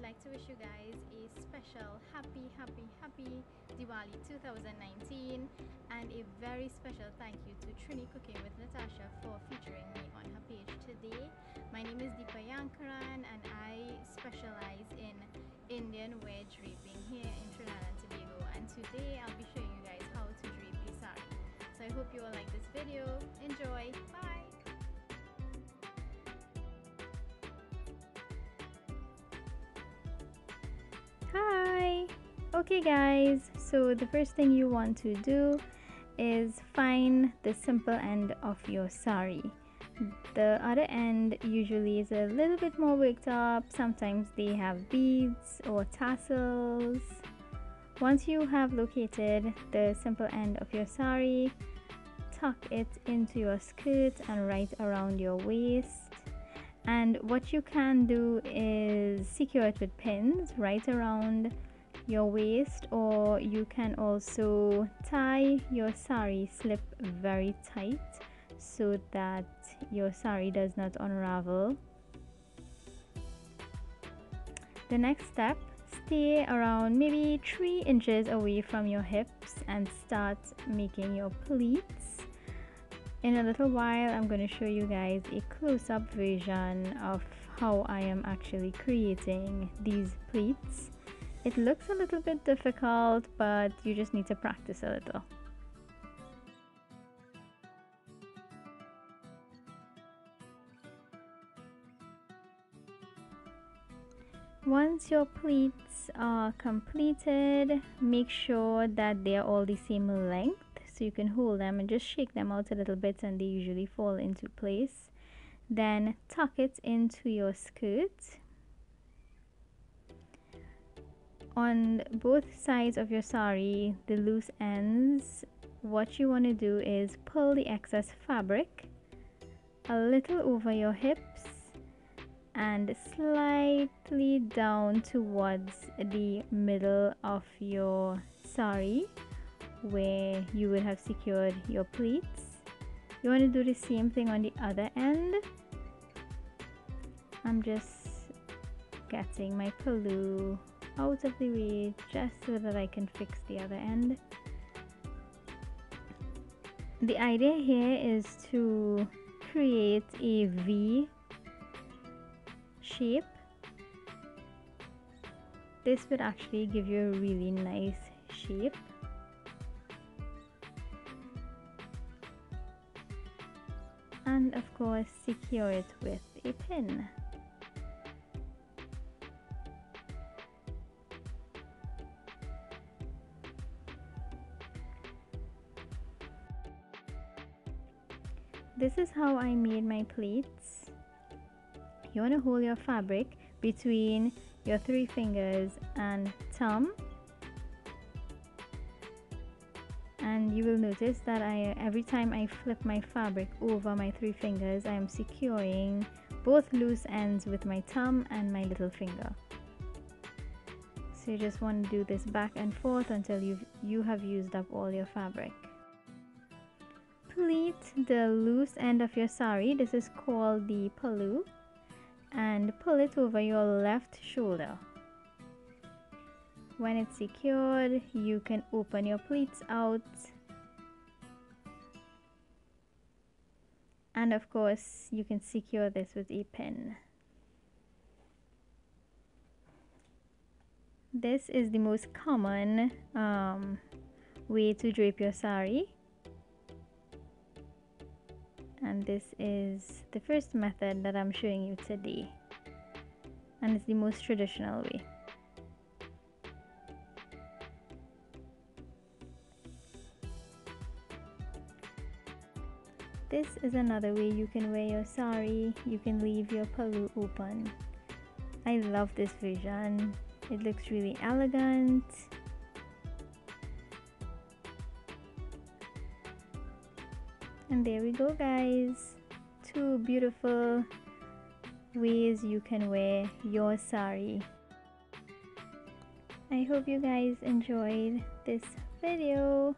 like to wish you guys a special happy Diwali 2019, and a very special thank you to Trini Cooking with Natasha for featuring me on her page today. My name is Deepa Yankarran and I specialize in Indian wear draping here in Trinidad and Tobago, and today I'll be showing you guys how to drape a sari. So I hope you all like this video. Enjoy. Bye. Hi! Okay guys, so the first thing you want to do is find the simple end of your sari. The other end usually is a little bit more worked up. Sometimes they have beads or tassels. Once you have located the simple end of your sari, tuck it into your skirt and right around your waist. And what you can do is secure it with pins right around your waist, or you can also tie your sari slip very tight so that your sari does not unravel. The next step, stay around maybe 3 inches away from your hips and start making your pleats. In a little while, I'm going to show you guys a close-up version of how I am actually creating these pleats. It looks a little bit difficult, but you just need to practice a little. Once your pleats are completed, make sure that they are all the same length. So you can hold them and just shake them out a little bit and they usually fall into place. Then tuck it into your skirt. On both sides of your sari, the loose ends, what you want to do is pull the excess fabric a little over your hips and slightly down towards the middle of your sari, where you would have secured your pleats. You want to do the same thing on the other end. I'm just getting my pallu out of the way just so that I can fix the other end. The idea here is to create a V shape. This would actually give you a really nice shape. And of course, secure it with a pin. This is how I made my pleats. You want to hold your fabric between your 3 fingers and thumb. And you will notice that every time I flip my fabric over my 3 fingers, I am securing both loose ends with my thumb and my little finger. So you just want to do this back and forth until you have used up all your fabric. Pleat the loose end of your sari. This is called the pallu, and pull it over your left shoulder. When it's secured, you can open your pleats out, and of course you can secure this with a pin. This is the most common way to drape your sari, and this is the first method that I'm showing you today, and it's the most traditional way. This is another way you can wear your sari. You can leave your pallu open. I love this version. It looks really elegant. And there we go guys. 2 beautiful ways you can wear your sari. I hope you guys enjoyed this video.